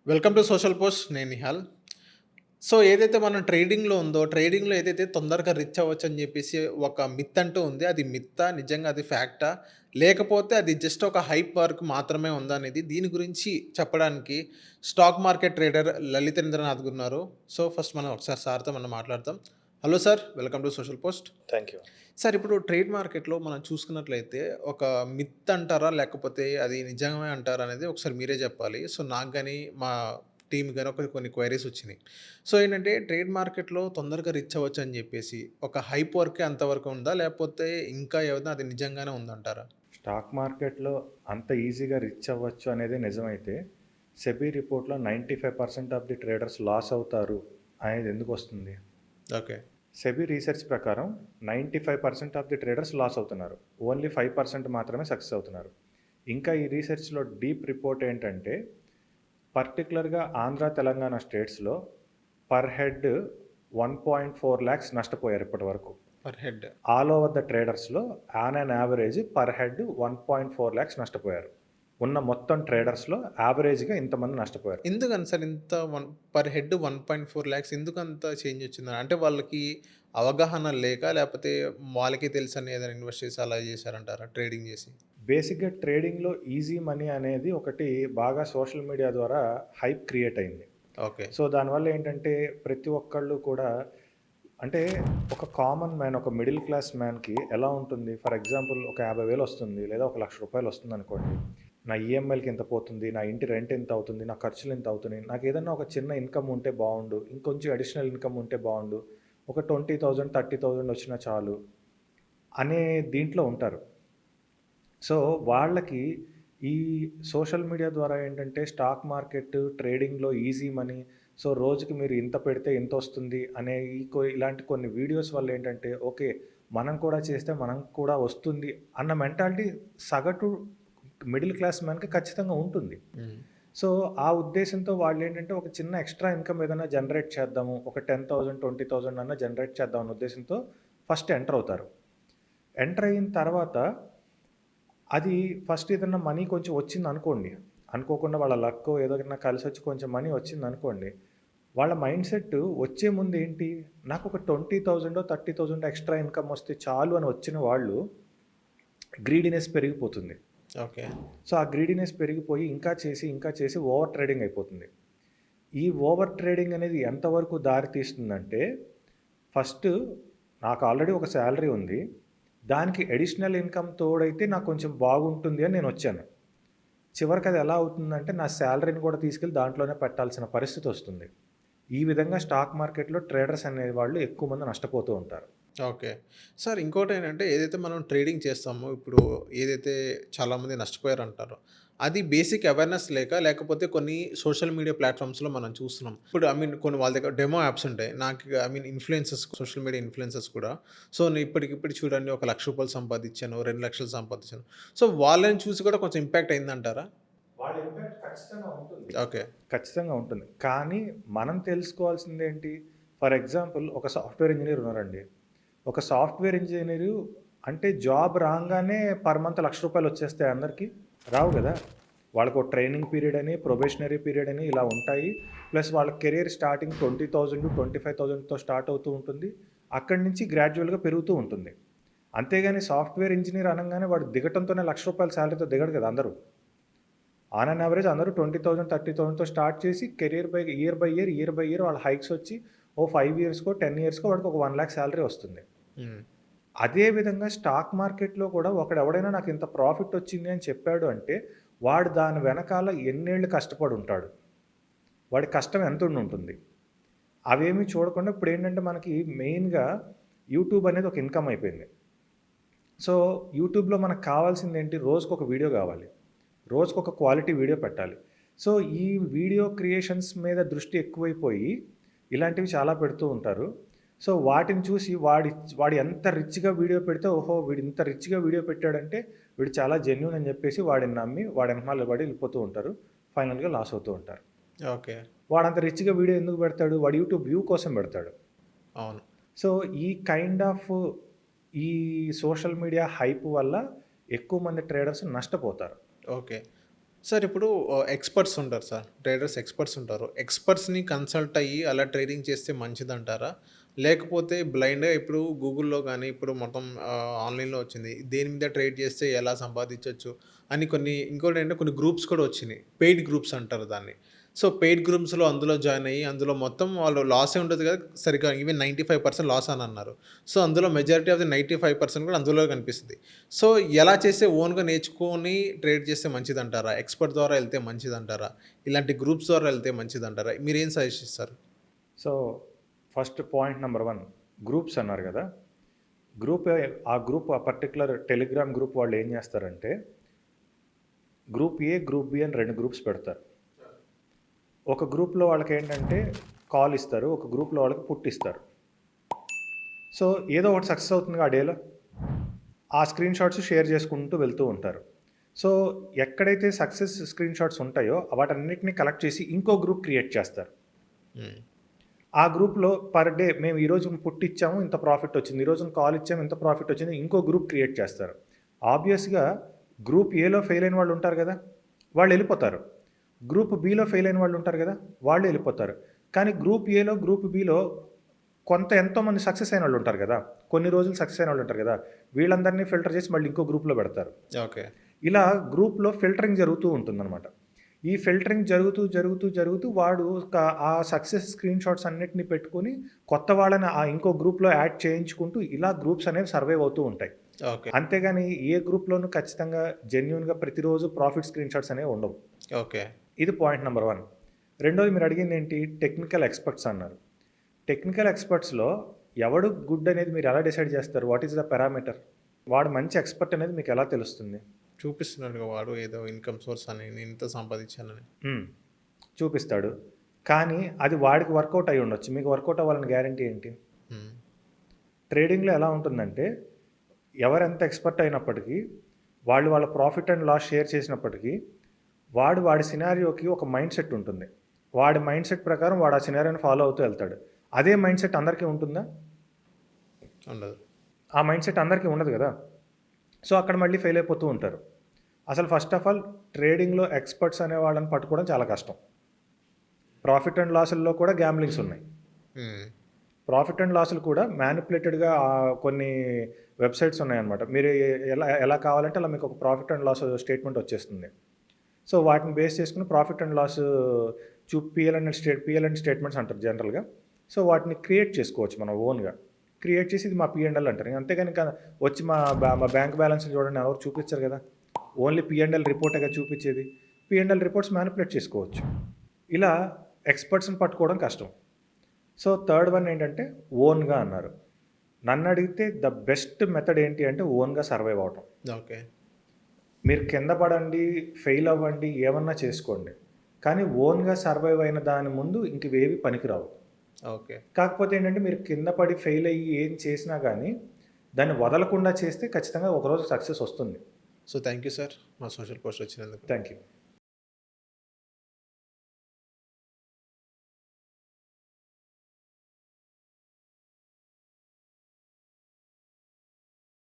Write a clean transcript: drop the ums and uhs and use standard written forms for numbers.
Welcome to social post. నేను Nihal. So, ఏదైతే మనం ట్రేడింగ్‌లో ఉందో, ట్రేడింగ్‌లో ఏదైతే తొందరగా రిచ్ అవ్వచ్చని జెప్పేసి ఒక మిత్ అంటూ ఉంది. అది మిత్తా? నిజంగా అది ఫ్యాక్టా? లేకపోతే అది జస్ట్ ఒక హైప్ వరకు మాత్రమే ఉందా అనేది దీని గురించి చెప్పడానికి స్టాక్ మార్కెట్ ట్రేడర్ లలితేంద్రనాథ్ ఉన్నారు. సో, ఫస్ట్ మనం ఒకసారి సార్‌తో మనం మాట్లాడదాం. Hello sir. Welcome to social post. Thank you. Sir, ఇప్పుడు ట్రేడ్ మార్కెట్‌లో మనం చూసుకున్నట్లయితే ఒక మిత్ అంటారా? లేకపోతే అది నిజమే అంటారా? అనేది ఒకసారి మీరే జెప్పాలి. సో, నాకు గాని, మా టీమ్‌కి గాని కొన్ని క్వెరీస్ వచ్చినియి. సో, ఏంటంటే ట్రేడ్ మార్కెట్‌లో తొందరగా రిచ్ అవ్వచ్చని జెప్పేసి ఒక హైప్ వరకే అంతవరకు ఉందా? లేకపోతే ఇంకా ఏమన్నా అది నిజంగానే ఉందంటారా? స్టాక్ మార్కెట్‌లో అంత ఈజీగా రిచ్ అవ్వచ్చు అనేది నిజమైతే, సెబీ రిపోర్ట్‌లో 95% ఆఫ్ ది ట్రేడర్స్ లాస్ అవుతారు అనేది ఎందుకొస్తుంది? ఓకే. సెబీ రీసెర్చ్ ప్రకారం 95% ఆఫ్ ది ట్రేడర్స్ లాస్ అవుతున్నారు. ఓన్లీ 5% మాత్రమే సక్సెస్ అవుతున్నారు. ఇంకా ఈ రీసెర్చ్‌లో డీప్ రిపోర్ట్ ఏంటంటే, పర్టిక్యులర్‌గా ఆంధ్ర, తెలంగాణ స్టేట్స్‌లో పర్ హెడ్ 1.4 లాక్స్ నష్టపోయారు ఇప్పటివరకు. Per head. All over the ట్రేడర్స్‌లో on an average per head 1.4 lakhs నష్టపోయారు. ఉన్న మొత్తం ట్రేడర్స్‌లో యావరేజ్‌గా ఇంతమంది నష్టపోయారు. ఎందుకని సార్ ఇంత పర్ హెడ్ 1.4 లాక్స్ ఎందుకంత చేంజ్ వచ్చిందని? అంటే వాళ్ళకి అవగాహన లేక? లేకపోతే వాళ్ళకే తెలుసని ఏదైనా ఇన్వెస్ట్ చేసి అలా చేశారంటారా? ట్రేడింగ్ చేసి? బేసిక్‌గా ట్రేడింగ్‌లో ఈజీ మనీ అనేది ఒకటి బాగా సోషల్ మీడియా ద్వారా హైప్ క్రియేట్ అయింది. ఓకే. సో, దానివల్ల ఏంటంటే ప్రతి ఒక్కళ్ళు కూడా అంటే ఒక కామన్ మ్యాన్, ఒక మిడిల్ క్లాస్ మ్యాన్‌కి ఎలా ఉంటుంది? ఫర్ ఎగ్జాంపుల్ ఒక 50,000 వస్తుంది లేదా ఒక 1,00,000 వస్తుందనుకోండి. నా ఈఎంఐలకి ఇంత పోతుంది, నా ఇంటి రెంట్ ఇంత అవుతుంది, నా ఖర్చులు ఇంత అవుతున్నాయి. నాకేదన్నా ఒక చిన్న ఇన్‌కమ్ ఉంటే బావుండు. ఇంకొంచెం అడిషనల్ ఇన్‌కమ్ ఉంటే బావుండు. ఒక 20,000, 30,000 వచ్చినా చాలు అనే దీంట్లో ఉంటారు. సో, వాళ్ళకి ఈ సోషల్ మీడియా ద్వారా ఏంటంటే స్టాక్ మార్కెట్, ట్రేడింగ్‌లో ఈజీ మనీ. సో, రోజుకి మీరు ఇంత పెడితే ఇంతొస్తుంది అనే ఇలాంటి కొన్ని వీడియోస్ వల్ల ఏంటంటే, ఓకే. మనం కూడా చేస్తే మనం కూడా వస్తుంది అన్న మెంటాలిటీ సగటు మిడిల్ క్లాస్ మ్యాన్‌కి ఖచ్చితంగా ఉంటుంది. హ్మ్. సో, ఆ ఉద్దేశంతో వాళ్ళేంటంటే ఒక చిన్న ఎక్స్‌ట్రా ఇన్‌కమ్ ఏదైనా జనరేట్ చేద్దాము. ఒక 10,000, 20,000 అన్నా జనరేట్ చేద్దాం అన్న ఉద్దేశంతో ఫస్ట్ ఎంటర్ అవుతారు. ఎంటర్ అయిన తర్వాత అది ఫస్ట్ ఏదన్నా మనీ కొంచెం వచ్చిందనుకోండి. అనుకోకుండా వాళ్ళ లక్కో ఏదైనా కలిసొచ్చి కొంచెం మనీ వచ్చిందనుకోండి. వాళ్ళ మైండ్ సెట్ వచ్చే ముందు ఏంటి? నాకొక 20,000 30,000 ఎక్స్‌ట్రా ఇన్‌కమ్ వస్తే చాలు అని వచ్చిన వాళ్ళు గ్రీడీనెస్ పెరిగిపోతుంది. ఓకే. సో, ఆ గ్రీడీనెస్ పెరిగిపోయి ఇంకా చేసి, ఇంకా చేసి ఓవర్ ట్రేడింగ్ అయిపోతుంది. ఈ ఓవర్ ట్రేడింగ్ అనేది ఎంతవరకు దారి తీస్తుందంటే, ఫస్ట్ నాకు ఆల్రెడీ ఒక సాలరీ ఉంది. దానికి అడిషనల్ ఇన్‌కమ్ తోడైతే నాకు కొంచెం బాగుంటుంది అని నేనొచ్చాను. చివరికి అది ఎలా అవుతుందంటే, నా సాలరీని కూడా తీసుకెళ్ళి దాంట్లోనే పెట్టాల్సిన పరిస్థితొస్తుంది. ఈ విధంగా స్టాక్ మార్కెట్‌లో ట్రేడర్స్ అనేవాళ్ళు ఎక్కువ మంది నష్టపోతూ ఉంటారు. ఓకే. సార్, ఇంకోటేంటంటే ఏదైతే మనం ట్రేడింగ్ చేస్తామో, ఇప్పుడు ఏదైతే చాలామంది నష్టపోయారంటారో, అది బేసిక్ అవేర్‌నెస్ లేకపోతే కొన్ని సోషల్ మీడియా ప్లాట్‌ఫామ్స్‌లో మనం చూస్తున్నాం. ఇప్పుడు కొన్ని వాళ్ళ దగ్గర డెమో యాప్స్ ఉంటాయి. ఇన్‌ఫ్లుయెన్సర్స్, సోషల్ మీడియా ఇన్‌ఫ్లుయెన్సర్స్ కూడా. సో, నేను ఇప్పటికిప్పుడు చూడండి ఒక రూ. 1,00,000 సంపాదించాను, 2,00,000 సంపాదించాను. సో, వాళ్ళని చూసి కూడా కొంచెం ఇంపాక్ట్ అయిందంటారా? వాళ్ళ ఇంపాక్ట్ ఖచ్చితంగా ఉంటుంది. ఓకే. ఖచ్చితంగా ఉంటుంది. కానీ మనం తెలుసుకోవాల్సిందేంటి? ఫర్ ఎగ్జాంపుల్ ఒక సాఫ్ట్‌వేర్ ఇంజినీర్ ఉన్నారండి. ఒక సాఫ్ట్‌వేర్ ఇంజినీరు అంటే జాబ్ రాంగానే పర్ మంత్ రూ. 1,00,000 వచ్చేస్తాయా అందరికి? రావు గదా! వాళ్ళకో ట్రైనింగ్ పీరియడ్ అని, ప్రొబేషనరీ పీరియడ్ అని ఇలా ఉంటాయి. ప్లస్ వాళ్ళ కెరియర్ స్టార్టింగ్ 20,000, 25,000తో స్టార్ట్ అవుతూ ఉంటుంది. అక్కడి నుంచి గ్రాడ్యుయల్‌గా పెరుగుతూ ఉంటుంది. అంతేగాని సాఫ్ట్‌వేర్ ఇంజినీర్ అనంగానే వాడు దిగటంతోనే రూ. 1,00,000 సాలరీతో దిగడు కదా అందరూ. ఆన్ అన్ యావరేజ్ అందరూ 20,000, 30,000తో స్టార్ట్ చేసి కెరియర్ ఇయర్ బై ఇయర్ వాళ్ళ హైక్స్ వచ్చి ఓ 5 ఇయర్స్‌కో, 10 ఇయర్స్‌కో వాడికి ఒక 1,00,000 సాలరీ వస్తుంది. హ్మ్. అదే విధంగా స్టాక్ మార్కెట్‌లో కూడా ఒకడెవడైనా నాకు ఇంత ప్రాఫిట్ వచ్చింది అని చెప్పాడు అంటే, వాడు దాని వెనకాల ఎన్నేళ్ళు కష్టపడి ఉంటాడు. వాడి కష్టం ఎంత ఉండుంటుంది. అవేమీ చూడకుండా ఇప్పుడేంటంటే మనకి మెయిన్‌గా యూట్యూబ్ అనేది ఒక ఇన్‌కమ్ అయిపోయింది. సో, యూట్యూబ్‌లో మనకు కావాల్సిందేంటి? రోజుకొక వీడియో గావాలి. రోజుకొక క్వాలిటీ వీడియో పెట్టాలి. సో, ఈ వీడియో క్రియేషన్స్ మీద దృష్టి ఎక్కువైపోయి, ఇలాంటివి చాలా పెడుతూ ఉంటారు. సో, వాటిని చూసి వాడు ఎంత రిచ్‌గా వీడియో పెడితే, ఓహో! వీడు ఇంత రిచ్‌గా వీడియో పెట్టాడంటే, వీడు చాలా జెన్యూన్ అని జెప్పేసి వాడిని నమ్మి, వాడి ఎనకమాల పడి ఎళ్ళిపోతూ ఉంటారు. ఫైనల్‌గా లాస్ అవుతూ ఉంటారు. ఓకే. వాడంత రిచ్‌గా వీడియో ఎందుకు పెడతాడు? వాడు యూట్యూబ్ వ్యూ కోసం పెడతాడు. అవును. సో, ఈ కైండ్ ఆఫ్ ఈ సోషల్ మీడియా హైప్ వల్ల ఎక్కువ మంది ట్రేడర్స్ నష్టపోతారు. ఓకే. సార్ ఇప్పుడు ఎక్స్‌పర్ట్స్ ఉంటారు సార్. ట్రేడర్స్ ఎక్స్‌పర్ట్స్ ఉంటారు. ఎక్స్‌పర్ట్స్‌ని కన్సల్ట్ అయ్యి అలా ట్రేడింగ్ చేస్తే మంచిదంటారా? లేకపోతే బ్లైండ్‌గా ఇప్పుడు గూగుల్‌లో గాని, ఇప్పుడు మొత్తం ఆన్‌లైన్‌లో వచ్చింది. దేని మీద ట్రేడ్ చేస్తే ఎలా సంపాదించొచ్చు అని ఇంకోటేంటంటే కొన్ని గ్రూప్స్ కూడా వచ్చినియి. పెయిడ్ గ్రూప్స్ అంటారు దాన్ని. సో, పెయిడ్ గ్రూప్స్‌లో అందులో జాయిన్ అయ్యి, అందులో మొత్తం వాళ్ళు లాసే ఉంటది కదా! సరిగ్గా ఈవెన్ 95% లాస్ అని అన్నారు. సో, అందులో మెజారిటీ ఆఫ్ ది 95% కూడా అందులో కనిపిస్తది. సో, ఎలా చేస్తే ఓన్‌గా నేర్చుకొని ట్రేడ్ చేస్తే మంచిదంటారా? ఎక్స్‌పర్ట్ ద్వారా ఎళ్తే మంచిదంటారా? ఇలాంటి గ్రూప్స్ ద్వారా ఎళ్తే మంచిదంటారా? మీరేం సజెస్ట్ ఇస్తారు? So, first point number 1 groups అన్నారు గదా! ఆ పర్టిక్యులర్ టెలిగ్రామ్ గ్రూప్ వాళ్ళు ఏం జేస్తారంటే, గ్రూప్ ఏ, గ్రూప్ బి అని 2 గ్రూప్స్ పెడతారు. ఒక గ్రూప్‌లో వాళ్ళకేంటంటే కాల్ ఇస్తారు. ఒక గ్రూప్‌లో వాళ్ళకి పుట్ ఇస్తారు. సో, ఏదో ఒకటి సక్సెస్ అవుతుందిగా ఆ డేలో. ఆ స్క్రీన్ షాట్స్ షేర్ చేసుకుంటూ వెళ్తూ ఉంటారు. సో, ఎక్కడైతే సక్సెస్ స్క్రీన్ షాట్స్ ఉంటాయో వాటన్నిటిని కలెక్ట్ చేసి ఇంకో గ్రూప్ క్రియేట్ చేస్తారు. హ్మ్. ఆ గ్రూప్‌లో పర్ డే మేము ఈరోజు పుట్ ఇచ్చాము, ఇంత ప్రాఫిట్ వచ్చింది. ఈరోజు కాల్ ఇచ్చాము, ఇంత ప్రాఫిట్ వచ్చింది. ఇంకో గ్రూప్ క్రియేట్ చేస్తారు. ఆబ్వియస్‌గా గ్రూప్ ఏలో ఫెయిల్ అయిన వాళ్ళు ఉంటారు గదా! వాళ్ళెళ్ళిపోతారు. గ్రూప్ బిలో ఫెయిల్ అయిన వాళ్ళు ఉంటారు గదా! వాళ్ళు ఎళ్ళిపోతారు. కానీ గ్రూప్ ఏలో, గ్రూప్ బిలో ఎంతోమంది సక్సెస్ అయిన వాళ్ళు ఉంటారు గదా! కొన్ని రోజులు సక్సెస్ అయిన వాళ్ళు ఉంటారు గదా! వీళ్ళందరినీ ఫిల్టర్ చేసి మళ్ళీ ఇంకో గ్రూప్‌లో పెడతారు. ఓకే. ఇలా గ్రూప్‌లో ఫిల్టరింగ్ జరుగుతూ ఉంటుందనమాట. ఈ ఫిల్టరింగ్ జరుగుతూ వాడు ఆ సక్సెస్ స్క్రీన్ షాట్స్ అన్నిటిని పెట్టుకొని కొత్త వాళ్ళని ఆ ఇంకో గ్రూప్‌లో యాడ్ చేయించుకుంటూ ఇలా గ్రూప్స్ అనేవి సర్వైవ్ అవుతూ ఉంటాయి. ఓకే. అంతేగాని ఏ గ్రూప్‌లోనూ ఖచ్చితంగా జెన్యూన్‌గా ప్రతిరోజు ప్రాఫిట్ స్క్రీన్ షాట్స్ అనేవి ఉండవు. ఓకే. ఇది పాయింట్ నంబర్ 1. రెండోది మీరు అడిగిందేంటి? టెక్నికల్ ఎక్స్‌పర్ట్స్ అన్నారు. టెక్నికల్ ఎక్స్‌పర్ట్స్‌లో ఎవడు గుడ్ అనేది మీరు ఎలా డిసైడ్ చేస్తారు? What is the parameter? వాడు మంచి ఎక్స్‌పర్ట్ అనేది మీకు ఎలా తెలుస్తుంది? చూపిస్తున్నాడుగా వాడు ఏదో ఇన్‌కమ్ సోర్స్ అని, నేనింత సంపాదించానని. హ్మ్. చూపిస్తాడు. కానీ అది వాడికి వర్కౌట్ అయ్యి ఉండొచ్చు. మీకు వర్కౌట్ అవ్వాలని గ్యారంటీ ఏంటి? హ్మ్. ట్రేడింగ్‌లో ఎలా ఉంటుందంటే, ఎవరెంత ఎక్స్‌పర్ట్ అయినప్పటికీ, వాళ్ళ ప్రాఫిట్ అండ్ లాస్ షేర్ చేసినప్పటికీ, వాడి సినారియోకి ఒక మైండ్ సెట్ ఉంటుంది. వాడి మైండ్ సెట్ ప్రకారం వాడు ఆ సినారియోని ఫాలో అవుతూ వెళ్తాడు. అదే మైండ్ సెట్ అందరికీ ఉంటుందా? ఉండదు. ఆ మైండ్ సెట్ అందరికీ ఉండదు గదా! సో, అక్కడ మళ్ళీ ఫెయిల్ అయిపోతూ ఉంటారు. అసలు ఫస్ట్ ఆఫ్ ఆల్ ట్రేడింగ్‌లో ఎక్స్‌పర్ట్స్ అనే వాళ్ళని పట్టుకోవడం చాలా కష్టం. ప్రాఫిట్ అండ్ లాసుల్లో కూడా గ్యాంబ్లింగ్స్ ఉన్నాయి. హ్మ్. ప్రాఫిట్ అండ్ లాసులు కూడా మ్యానిపులేటెడ్‌గా కొన్ని వెబ్‌సైట్స్ ఉన్నాయన్నమాట. మీరు ఎలా ఎలా కావాలంటే అలా మీకు ఒక ప్రాఫిట్ అండ్ లాస్ స్టేట్‌మెంట్ వచ్చేస్తుంది. సో, వాటిని బేస్ చేసుకొని profit and loss PL and statements అంటారు జనరల్‌గా. సో, వాటిని క్రియేట్ చేసుకోవచ్చు మనం ఓన్‌గా. క్రియేట్ చేసి ఇది మా పి&ఎల్ అంటారు. అంతేగాని వచ్చి మా బ్యాంక్ బ్యాలెన్స్ చూడండి ఎవరు చూపించరు కదా! ఓన్లీ పి&ఎల్ రిపోర్టేగా చూపించేది. పి&ఎల్ రిపోర్ట్స్ మ్యానిపులేట్ చేసుకోవచ్చు. ఇలా ఎక్స్‌పర్ట్స్‌ని పట్టుకోవడం కష్టం. సో, థర్డ్ వన్ ఏంటంటే ఓన్‌గా అన్నారు. నన్నడిగితే ద బెస్ట్ మెథడ్ ఏంటి అంటే ఓన్‌గా సర్వైవ్ అవ్వటం. ఓకే. మీరు కింద పడండి, ఫెయిల్ అవ్వండి, ఏమన్నా చేసుకోండి. కానీ ఓన్‌గా సర్వైవ్ అయిన దాని ముందు ఇంక ఇవేవి పనికిరావు. ఓకే. కాకపోతే ఏంటంటే మీరు కింద పడి ఫెయిల్ అయ్యి ఏం చేసినా గానీ, దాన్ని వదలకుండా చేస్తే ఖచ్చితంగా ఒకరోజు సక్సెస్ వస్తుంది. So, thank you sir. మా సోషల్ పోస్ట్ వచ్చినందుకు. Thank you.